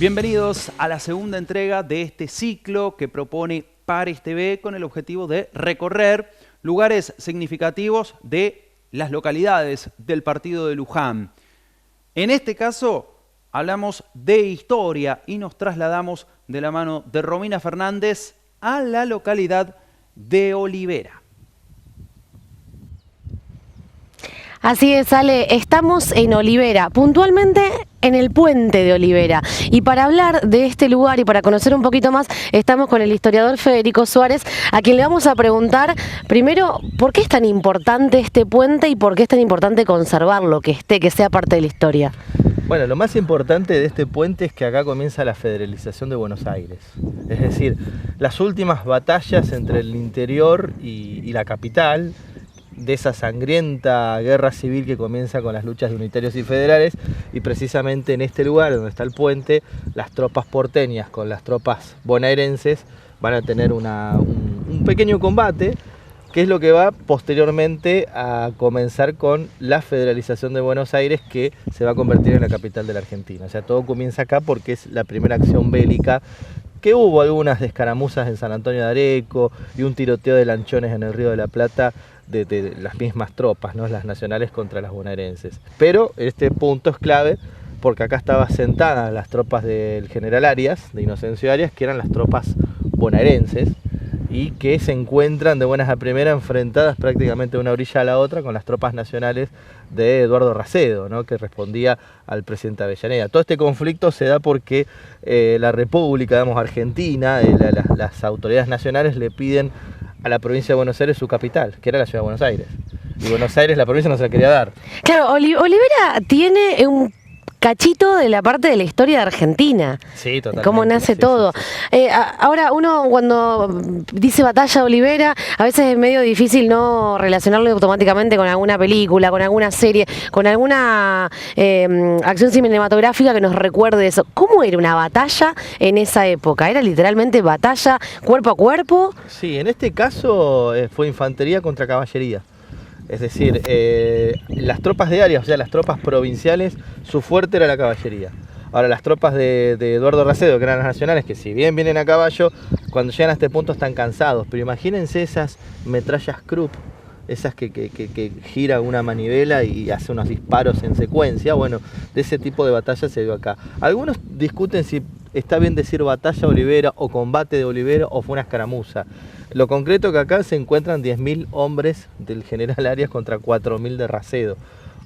Bienvenidos a la segunda entrega de este ciclo que propone Pares TV con el objetivo de recorrer lugares significativos de las localidades del partido de Luján. En este caso hablamos de historia y nos trasladamos de la mano de Romina Fernández a la localidad de Olivera. Así es, Ale, estamos en Olivera, puntualmente en el puente de Olivera. Y para hablar de este lugar y para conocer un poquito más, estamos con el historiador Federico Suárez, a quien le vamos a preguntar, primero, ¿por qué es tan importante este puente y por qué es tan importante conservarlo, que sea parte de la historia? Bueno, lo más importante de este puente es que acá comienza la federalización de Buenos Aires. Es decir, las últimas batallas entre el interior y la capital, de esa sangrienta guerra civil que comienza con las luchas de unitarios y federales, y precisamente en este lugar donde está el puente, las tropas porteñas con las tropas bonaerenses van a tener un pequeño combate, que es lo que va posteriormente a comenzar con la federalización de Buenos Aires, que se va a convertir en la capital de la Argentina. O sea, todo comienza acá porque es la primera acción bélica, que hubo algunas escaramuzas en San Antonio de Areco y un tiroteo de lanchones en el Río de la Plata de las mismas tropas, ¿no? Las nacionales contra las bonaerenses. Pero este punto es clave porque acá estaban sentadas las tropas del general Arias, de Inocencio Arias, que eran las tropas bonaerenses y que se encuentran de buenas a primeras enfrentadas prácticamente de una orilla a la otra con las tropas nacionales de Eduardo Racedo, ¿no? Que respondía al presidente Avellaneda. Todo este conflicto se da porque la República, digamos, Argentina, las autoridades nacionales le piden a la provincia de Buenos Aires su capital, que era la ciudad de Buenos Aires. Y Buenos Aires, la provincia, no se la quería dar. Claro, Olivera tiene un cachito de la parte de la historia de Argentina. Sí, totalmente. Cómo nace sí, todo. Sí, sí. Ahora, uno cuando dice batalla de Olivera, a veces es medio difícil no relacionarlo automáticamente con alguna película, con alguna serie, con alguna acción cinematográfica que nos recuerde eso. ¿Cómo era una batalla en esa época? ¿Era literalmente batalla cuerpo a cuerpo? Sí, en este caso fue infantería contra caballería. Es decir, las tropas de Arias, o sea, las tropas provinciales, su fuerte era la caballería. Ahora, las tropas de Eduardo Racedo, que eran las nacionales, que si bien vienen a caballo, cuando llegan a este punto están cansados. Pero imagínense esas metrallas Krupp, esas que gira una manivela y hace unos disparos en secuencia. Bueno, de ese tipo de batalla se dio acá. Algunos discuten si está bien decir batalla de Olivera o combate de Olivera o fue una escaramuza. Lo concreto que acá se encuentran 10.000 hombres del general Arias contra 4.000 de Racedo.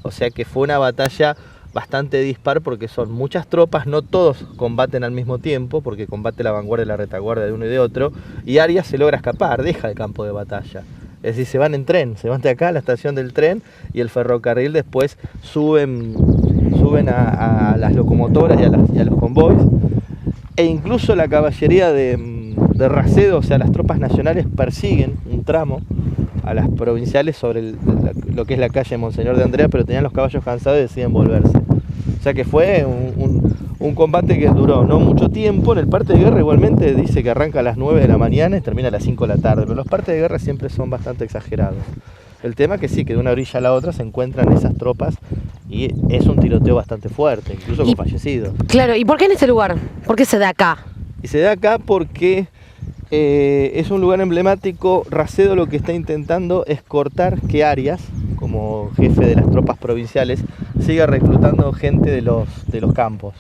O sea que fue una batalla bastante dispar porque son muchas tropas, no todos combaten al mismo tiempo, porque combate la vanguardia y la retaguardia de uno y de otro, y Arias se logra escapar, deja el campo de batalla. Es decir, se van en tren, se van de acá a la estación del tren y el ferrocarril después suben a las locomotoras y a los convoys, e incluso la caballería de Racedo, o sea, las tropas nacionales persiguen un tramo a las provinciales sobre lo que es la calle Monseñor de Andrea, pero tenían los caballos cansados y deciden volverse. O sea que fue un combate que duró no mucho tiempo. En el parte de guerra igualmente dice que arranca a las 9 de la mañana y termina a las 5 de la tarde, pero los partes de guerra siempre son bastante exagerados. El tema es que sí, que de una orilla a la otra se encuentran esas tropas y es un tiroteo bastante fuerte, incluso con fallecidos. Claro, ¿y por qué en este lugar? ¿Por qué se da acá? Y se da acá porque es un lugar emblemático. Racedo lo que está intentando es cortar que Arias, como jefe de las tropas provinciales, siga reclutando gente de los campos.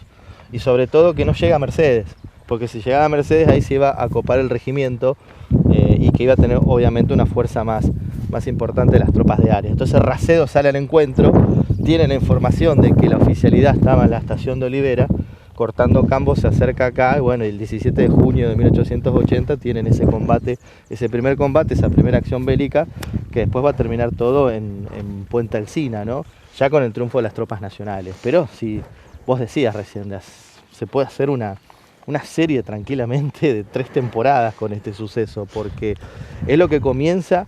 Y sobre todo que no llegue a Mercedes, porque si llegaba a Mercedes ahí se iba a copar el regimiento y que iba a tener obviamente una fuerza más importante de las tropas de Arias. Entonces Racedo sale al encuentro, tiene la información de que la oficialidad estaba en la estación de Olivera, cortando campos, se acerca acá, y bueno, el 17 de junio de 1880 tienen ese combate, ese primer combate, esa primera acción bélica, que después va a terminar todo en Puente Alsina, ¿no? Ya con el triunfo de las tropas nacionales. Pero si vos decías recién, se puede hacer una serie tranquilamente de 3 temporadas con este suceso, porque es lo que comienza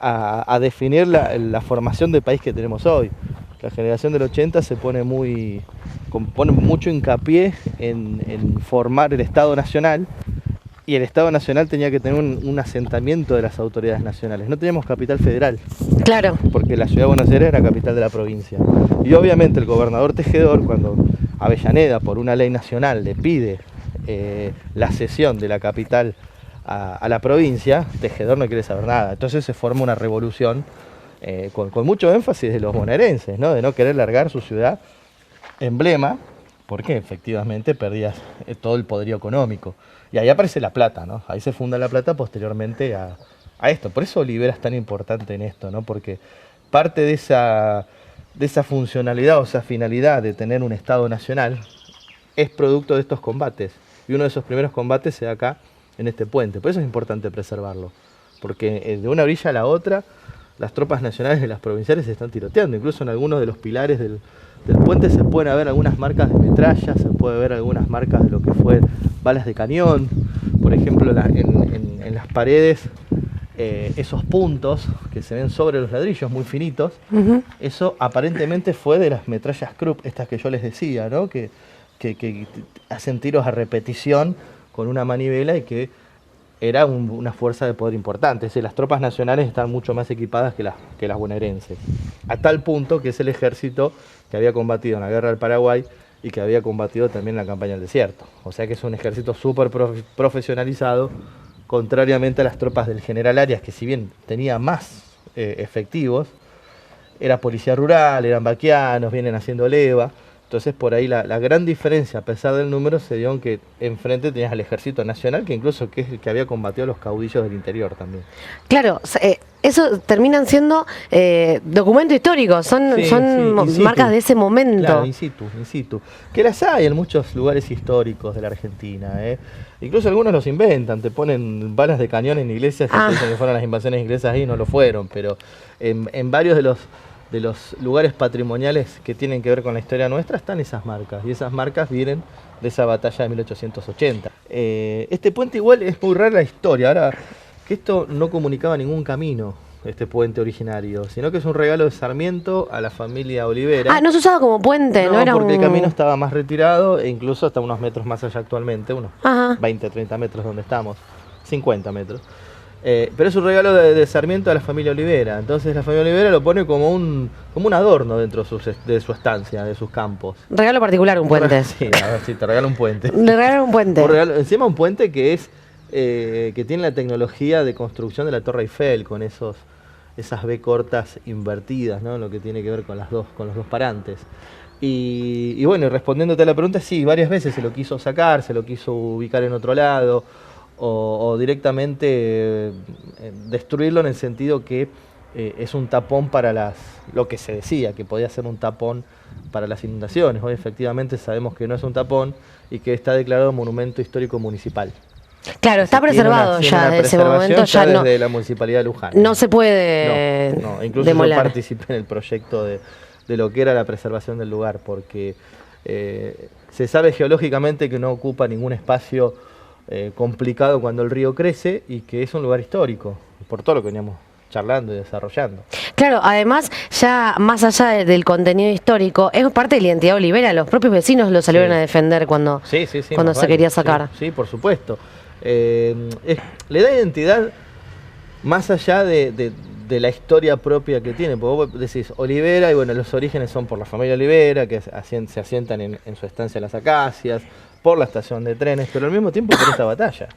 a definir la formación del país que tenemos hoy. La generación del 80 se pone mucho hincapié en formar el Estado Nacional y el Estado Nacional tenía que tener un asentamiento de las autoridades nacionales. No teníamos capital federal. Claro. Porque la ciudad de Buenos Aires era capital de la provincia. Y obviamente el gobernador Tejedor, cuando Avellaneda, por una ley nacional, le pide la cesión de la capital a la provincia, Tejedor no quiere saber nada. Entonces se forma una revolución con mucho énfasis de los bonaerenses, ¿no? De no querer largar su ciudad emblema, porque efectivamente perdías todo el poderío económico. Y ahí aparece La Plata, ¿no? Ahí se funda La Plata posteriormente a esto. Por eso Olivera es tan importante en esto, ¿no? Porque parte de esa funcionalidad o esa finalidad de tener un Estado nacional es producto de estos combates. Y uno de esos primeros combates se da acá, en este puente. Por eso es importante preservarlo. Porque de una orilla a la otra, las tropas nacionales y las provinciales se están tiroteando. Incluso en algunos de los pilares del puente se pueden ver algunas marcas de metralla, se puede ver algunas marcas de lo que fue balas de cañón. Por ejemplo, en las paredes, esos puntos que se ven sobre los ladrillos muy finitos, eso aparentemente fue de las metrallas Krupp, estas que yo les decía, ¿no? Que hacen tiros a repetición con una manivela y que era una fuerza de poder importante. Es decir, las tropas nacionales están mucho más equipadas que las bonaerenses. A tal punto que es el ejército que había combatido en la guerra del Paraguay y que había combatido también en la campaña del desierto. O sea que es un ejército súper profesionalizado, contrariamente a las tropas del general Arias, que si bien tenía más efectivos, era policía rural, eran vaquianos, vienen haciendo leva. Entonces por ahí la gran diferencia, a pesar del número, se dio en que enfrente tenías al ejército nacional, que incluso que es el que había combatido a los caudillos del interior también. Claro, eso terminan siendo documentos históricos, son marcas de ese momento. Claro, in situ. Que las hay en muchos lugares históricos de la Argentina. Incluso algunos los inventan, te ponen balas de cañón en iglesias y dicen que fueron las invasiones inglesas ahí, no lo fueron, pero en varios de los lugares patrimoniales que tienen que ver con la historia nuestra están esas marcas, y esas marcas vienen de esa batalla de 1880. Este puente igual es muy rara la historia, ahora que esto no comunicaba ningún camino, este puente originario, sino que es un regalo de Sarmiento a la familia Olivera. Ah, no se usaba como puente, no era porque el camino estaba más retirado e incluso hasta unos metros más allá actualmente, unos 20, 30 metros donde estamos, 50 metros. Pero es un regalo de Sarmiento a la familia Olivera. Entonces la familia Olivera lo pone como un adorno dentro de su estancia, de sus campos. Regalo particular, un puente. Sí, a ver si te regala un puente. Le regalan un puente. Encima un puente que que tiene la tecnología de construcción de la Torre Eiffel, con esas B cortas invertidas, ¿no? Lo que tiene que ver con los dos parantes. Y bueno, respondiéndote a la pregunta, sí, varias veces se lo quiso sacar, se lo quiso ubicar en otro lado, o directamente destruirlo, en el sentido que es un tapón para lo que se decía, que podía ser un tapón para las inundaciones. Hoy efectivamente sabemos que no es un tapón y que está declarado monumento histórico municipal. Claro, está preservado ya desde ese momento. Ya desde la Municipalidad de Luján. No se puede incluso demoler. yo participé en el proyecto de lo que era la preservación del lugar, porque se sabe geológicamente que no ocupa ningún espacio complicado cuando el río crece y que es un lugar histórico, por todo lo que veníamos charlando y desarrollando. Claro, además, ya más allá del contenido histórico, es parte de la identidad Olivera. Los propios vecinos lo salieron a defender cuando se quería sacar. Sí, por supuesto. Le da identidad más allá de la historia propia que tiene, porque vos decís Olivera, y bueno, los orígenes son por la familia Olivera, que se asientan en su estancia en las Acacias, por la estación de trenes, pero al mismo tiempo por esta batalla.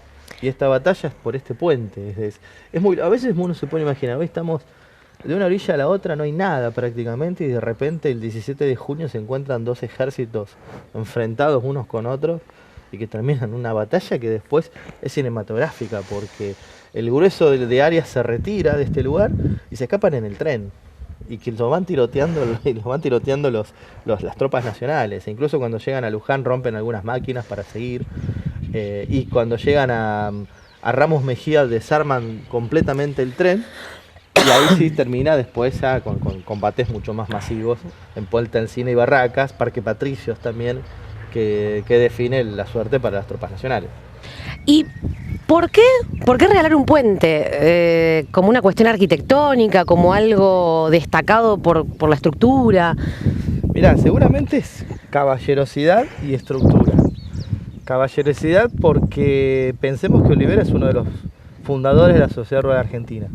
Y esta batalla es por este puente. A veces uno se puede imaginar, hoy estamos de una orilla a la otra, no hay nada prácticamente, y de repente el 17 de junio se encuentran dos ejércitos enfrentados unos con otros, y que terminan una batalla que después es cinematográfica, porque el grueso de Arias se retira de este lugar y se escapan en el tren, y que los van tiroteando las tropas nacionales. E incluso cuando llegan a Luján rompen algunas máquinas para seguir, y cuando llegan a Ramos Mejía desarman completamente el tren, y ahí sí termina después ya con combates mucho más masivos en Puerta Encina y Barracas, Parque Patricios también, que define la suerte para las tropas nacionales. ¿Y por qué regalar un puente? ¿Como una cuestión arquitectónica, como algo destacado por la estructura? Mirá, seguramente es caballerosidad y estructura. Caballerosidad porque pensemos que Olivera es uno de los fundadores de la Sociedad Rural Argentina.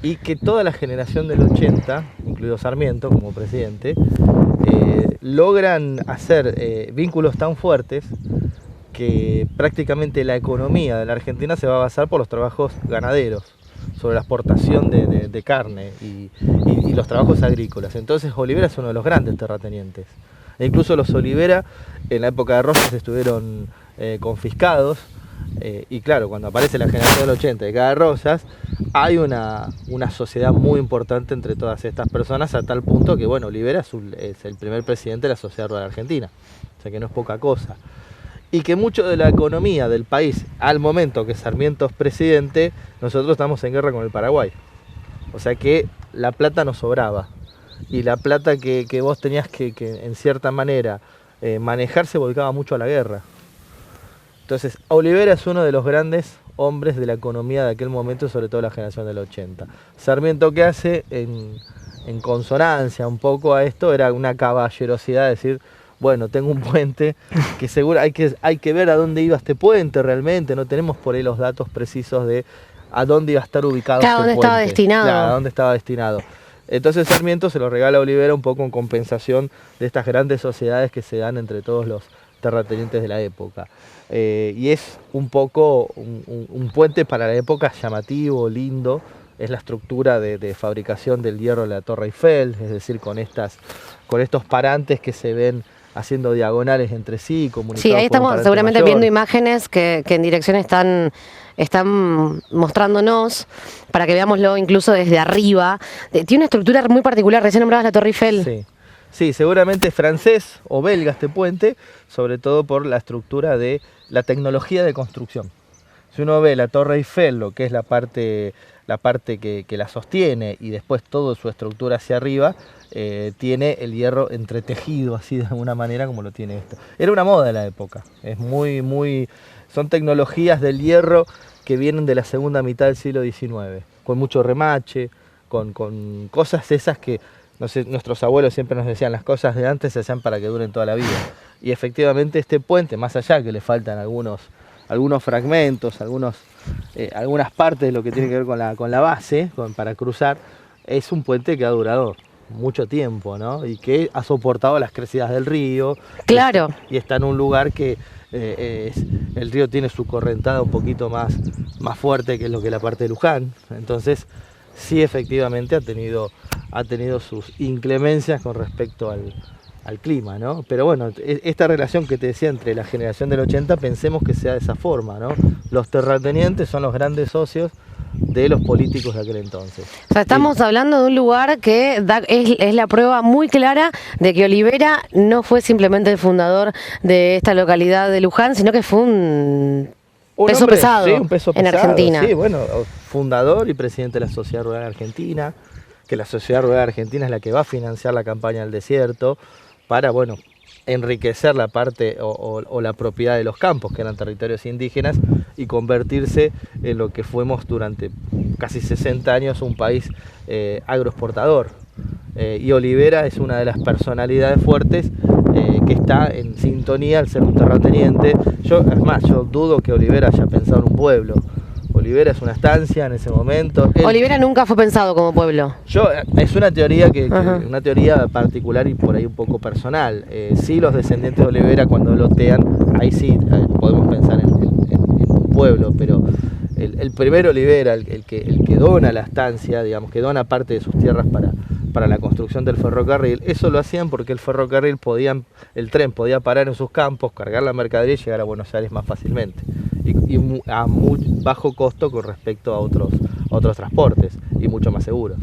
Y que toda la generación del 80, incluido Sarmiento como presidente, logran hacer vínculos tan fuertes que prácticamente la economía de la Argentina se va a basar por los trabajos ganaderos, sobre la exportación de carne y los trabajos agrícolas. Entonces Olivera es uno de los grandes terratenientes. E incluso los Olivera en la época de Rosas estuvieron confiscados. Y claro, cuando aparece la generación del 80 de cada Rosas, hay una sociedad muy importante entre todas estas personas, a tal punto que, bueno, Olivera es el primer presidente de la Sociedad Rural Argentina, o sea que no es poca cosa. Y que mucho de la economía del país, al momento que Sarmiento es presidente, nosotros estamos en guerra con el Paraguay. O sea que la plata nos sobraba, y la plata que vos tenías que en cierta manera manejar se volcaba mucho a la guerra. Entonces, Olivera es uno de los grandes hombres de la economía de aquel momento, sobre todo la generación del 80. Sarmiento, ¿qué hace? En consonancia un poco a esto, era una caballerosidad, decir, bueno, tengo un puente que seguro hay que ver a dónde iba este puente realmente, no tenemos por ahí los datos precisos de a dónde iba a estar ubicado claro, este dónde puente. estaba destinado. Claro, a dónde estaba destinado. Entonces Sarmiento se lo regala a Olivera un poco en compensación de estas grandes sociedades que se dan entre todos los terratenientes de la época. Y es un poco un puente para la época llamativo, lindo. Es la estructura de fabricación del hierro de la Torre Eiffel, es decir, con estos parantes que se ven haciendo diagonales entre sí, comunicados. Sí, ahí por un estamos parante seguramente mayor. viendo imágenes que en dirección están mostrándonos para que veámoslo incluso desde arriba. Tiene una estructura muy particular, recién nombrabas la Torre Eiffel. Sí. Sí, seguramente es francés o belga este puente, sobre todo por la estructura de la tecnología de construcción. Si uno ve la Torre Eiffel, lo que es la parte que la sostiene, y después toda su estructura hacia arriba, tiene el hierro entretejido así de alguna manera como lo tiene esto. Era una moda de la época, son tecnologías del hierro que vienen de la segunda mitad del siglo XIX, con mucho remache, con cosas esas que, no sé, nuestros abuelos siempre nos decían, las cosas de antes se hacían para que duren toda la vida. Y efectivamente este puente, más allá que le faltan algunos fragmentos, algunas partes de lo que tiene que ver con la base, para cruzar, es un puente que ha durado mucho tiempo, ¿no? Y que ha soportado las crecidas del río. Claro. Y está en un lugar que el río tiene su correntada un poquito más fuerte que lo que la parte de Luján. Entonces, sí, efectivamente ha tenido sus inclemencias con respecto al clima, ¿no? Pero bueno, esta relación que te decía entre la generación del 80, pensemos que sea de esa forma, ¿no? Los terratenientes son los grandes socios de los políticos de aquel entonces. O sea, estamos hablando de un lugar que es la prueba muy clara de que Olivera no fue simplemente el fundador de esta localidad de Luján, sino que fue un peso hombre, pesado, sí, un peso en pesado, Argentina. Sí, bueno, fundador y presidente de la Sociedad Rural Argentina, que la Sociedad Rural Argentina es la que va a financiar la campaña del desierto para, bueno, enriquecer la parte o la propiedad de los campos, que eran territorios indígenas, y convertirse en lo que fuimos durante casi 60 años un país agroexportador. Y Olivera es una de las personalidades fuertes que está en sintonía al ser un terrateniente. Yo dudo que Olivera haya pensado en un pueblo. Olivera es una estancia en ese momento. Olivera nunca fue pensado como pueblo. Es una teoría una teoría particular y por ahí un poco personal. Sí, los descendientes de Olivera cuando lotean, ahí sí podemos pensar en un pueblo, pero el primer Olivera, el que dona la estancia, digamos, que dona parte de sus tierras para la construcción del ferrocarril, eso lo hacían porque el ferrocarril el tren podía parar en sus campos, cargar la mercadería y llegar a Buenos Aires más fácilmente. Y a muy bajo costo con respecto a otros transportes y mucho más seguros.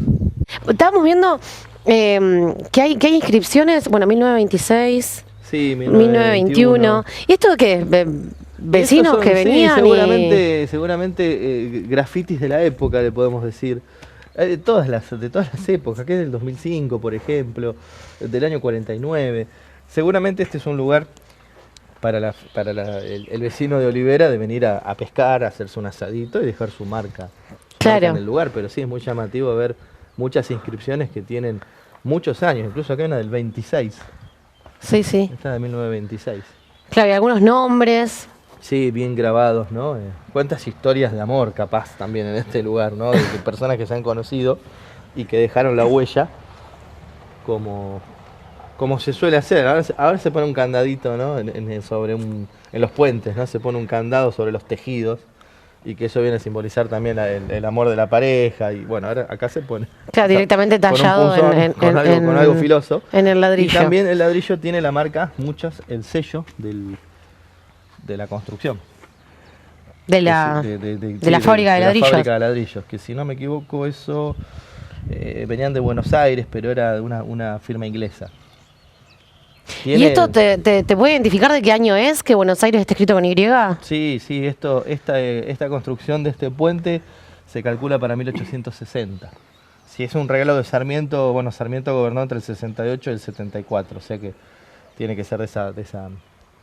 Estábamos viendo que hay inscripciones, bueno, 1926, sí, 1921. ¿Y esto qué es? ¿Vecinos que venían? Sí, seguramente grafitis de la época, le podemos decir. De todas las épocas, que es del 2005, por ejemplo, del año 49. Seguramente este es un lugar para el vecino de Olivera de venir a pescar, a hacerse un asadito y dejar su marca en el lugar. Pero sí es muy llamativo ver muchas inscripciones que tienen muchos años, incluso acá hay una del 26. Sí, sí. Esta de 1926. Claro, y algunos nombres. Sí, bien grabados, ¿no? Cuántas historias de amor capaz también en este lugar, ¿no? De personas que se han conocido y que dejaron la huella como se suele hacer. Ahora se pone un candadito, ¿no? En los puentes, ¿no? Se pone un candado sobre los tejidos y que eso viene a simbolizar también el amor de la pareja. Y bueno, ahora acá se pone. Claro, directamente tallado con algo filoso. En el ladrillo. Y también el ladrillo tiene la marca, el sello de la construcción. De la fábrica de ladrillos. La fábrica de ladrillos, que si no me equivoco eso venían de Buenos Aires, pero era de una firma inglesa. ¿Y esto te puede identificar de qué año es que Buenos Aires está escrito con Y? Sí, esta construcción de este puente se calcula para 1860. Si es un regalo de Sarmiento, bueno, Sarmiento gobernó entre el 68 y el 74, o sea que tiene que ser de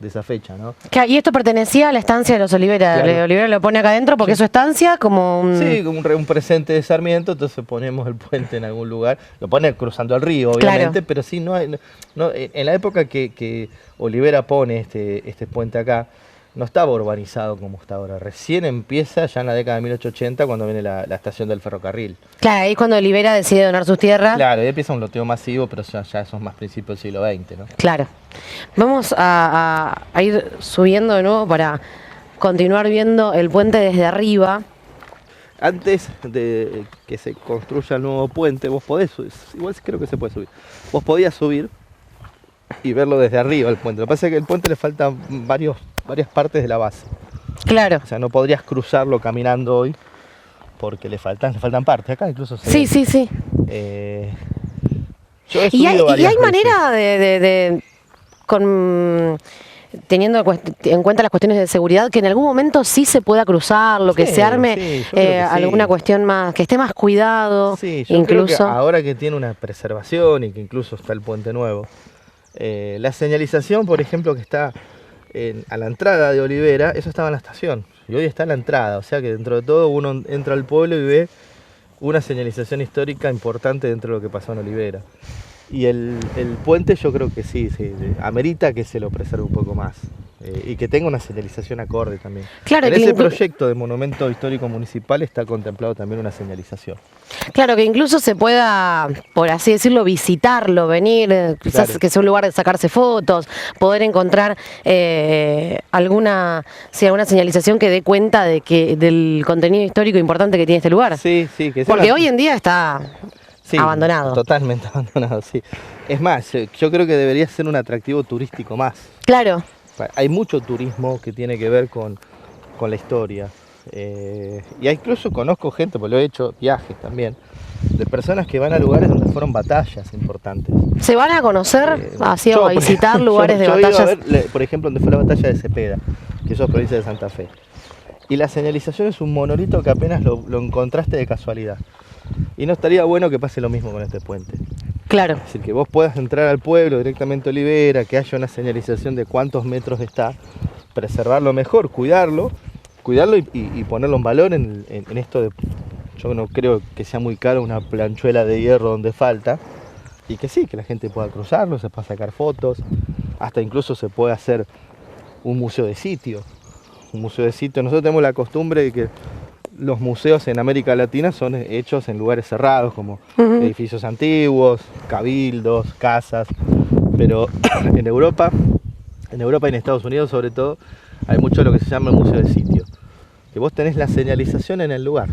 esa fecha, ¿no? Y esto pertenecía a la estancia de los Olivera. Claro. Olivera lo pone acá adentro porque es su estancia como un... Sí, como un presente de Sarmiento, entonces ponemos el puente en algún lugar. Lo pone cruzando el río, obviamente, claro. Pero sí, en la época que Olivera pone este puente acá, no estaba urbanizado como está ahora. Recién empieza ya en la década de 1880 cuando viene la estación del ferrocarril. Claro, ahí es cuando Olivera decide donar sus tierras. Claro, ahí empieza un loteo masivo, pero ya eso es más principios del siglo XX, ¿no? Claro. Vamos a ir subiendo de nuevo para continuar viendo el puente desde arriba. Antes de que se construya el nuevo puente, vos podés subir, igual creo que se puede subir. Vos podías subir y verlo desde arriba el puente. Lo que pasa es que al puente le faltan varias partes de la base. Claro. O sea, no podrías cruzarlo caminando hoy porque le faltan partes. Acá incluso se Sí, sí, sí. Yo he subido varias ¿Y hay veces. manera teniendo en cuenta las cuestiones de seguridad, que en algún momento sí se pueda cruzar, que se arme alguna cuestión más, que esté más cuidado? Sí, yo creo que ahora que tiene una preservación y que incluso está el puente nuevo, la señalización, por ejemplo, que está a la entrada de Olivera, eso estaba en la estación y hoy está en la entrada, o sea que dentro de todo uno entra al pueblo y ve una señalización histórica importante dentro de lo que pasó en Olivera. Y el puente yo creo que sí, amerita que se lo preserve un poco más y que tenga una señalización acorde también. Claro, en ese proyecto de monumento histórico municipal está contemplado también una señalización. Claro, que incluso se pueda, por así decirlo, visitarlo, venir, quizás claro, que sea un lugar de sacarse fotos, poder encontrar alguna señalización que dé cuenta del contenido histórico importante que tiene este lugar. Sí, sí. Porque hoy en día está... Sí, abandonado. Totalmente abandonado, sí. Es más, yo creo que debería ser un atractivo turístico más. Claro. Hay mucho turismo que tiene que ver con la historia. Y incluso conozco gente, porque lo he hecho viajes también, de personas que van a lugares donde fueron batallas importantes. ¿Se van a conocer, a visitar lugares de batallas? Yo he ido a ver, por ejemplo, donde fue la batalla de Cepeda, que eso es provincia de Santa Fe. Y la señalización es un monolito que apenas lo encontraste de casualidad. Y no estaría bueno que pase lo mismo con este puente. Claro. Es decir, que vos puedas entrar al pueblo directamente a Olivera, que haya una señalización de cuántos metros está, preservarlo mejor, cuidarlo y ponerlo en valor en esto de... Yo no creo que sea muy caro una planchuela de hierro donde falta, y que sí, que la gente pueda cruzarlo, se pueda sacar fotos, hasta incluso se puede hacer un museo de sitio. Nosotros tenemos la costumbre de que los museos en América Latina son hechos en lugares cerrados, como edificios antiguos, cabildos, casas, pero en Europa y en Estados Unidos sobre todo, hay mucho lo que se llama el museo de sitio, que vos tenés la señalización en el lugar,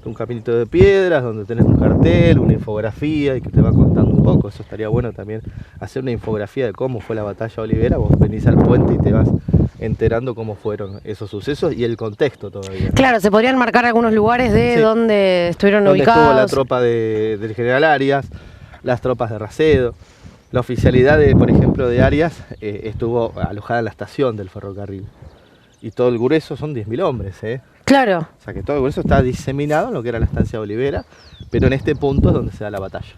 un caminito de piedras donde tenés un cartel, una infografía y que te va contando un poco. Eso estaría bueno también, hacer una infografía de cómo fue la batalla de Olivera. Vos venís al puente y te vas enterando cómo fueron esos sucesos y el contexto todavía. Claro, se podrían marcar algunos lugares de donde estuvieron ubicados. Donde estuvo la tropa del general Arias, las tropas de Racedo. La oficialidad, por ejemplo, de Arias estuvo alojada en la estación del ferrocarril. Y todo el grueso son 10.000 hombres, Claro. O sea que todo el grueso está diseminado en lo que era la estancia de Olivera, pero en este punto es donde se da la batalla.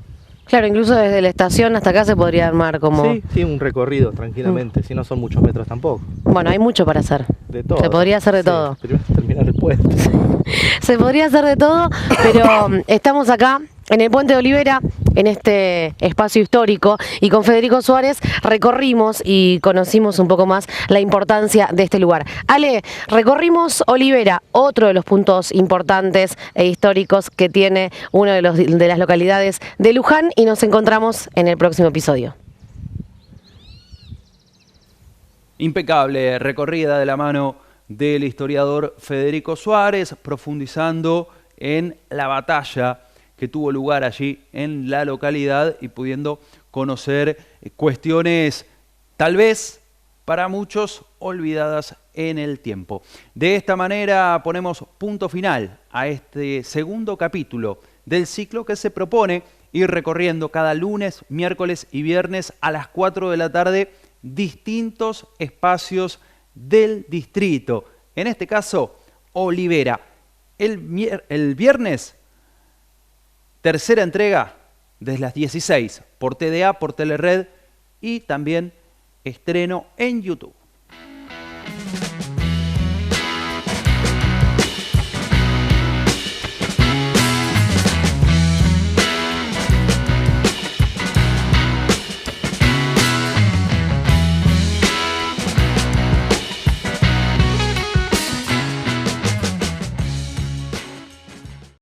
Claro, incluso desde la estación hasta acá se podría armar como... Sí, un recorrido tranquilamente, si no son muchos metros tampoco. Bueno, hay mucho para hacer. De todo. Se podría hacer de todo. Primero terminar el puente. Se podría hacer de todo, pero estamos acá en el puente de Olivera. en este espacio histórico y con Federico Suárez recorrimos y conocimos un poco más la importancia de este lugar. Ale, recorrimos Olivera, otro de los puntos importantes e históricos que tiene una de las localidades de Luján, y nos encontramos en el próximo episodio. Impecable recorrida de la mano del historiador Federico Suárez, profundizando en la batalla que tuvo lugar allí en la localidad y pudiendo conocer cuestiones tal vez para muchos olvidadas en el tiempo. De esta manera ponemos punto final a este segundo capítulo del ciclo que se propone ir recorriendo cada lunes, miércoles y viernes a las 4 de la tarde distintos espacios del distrito. En este caso, Olivera. El viernes, tercera entrega desde las 16 por TDA, por Telered y también estreno en YouTube.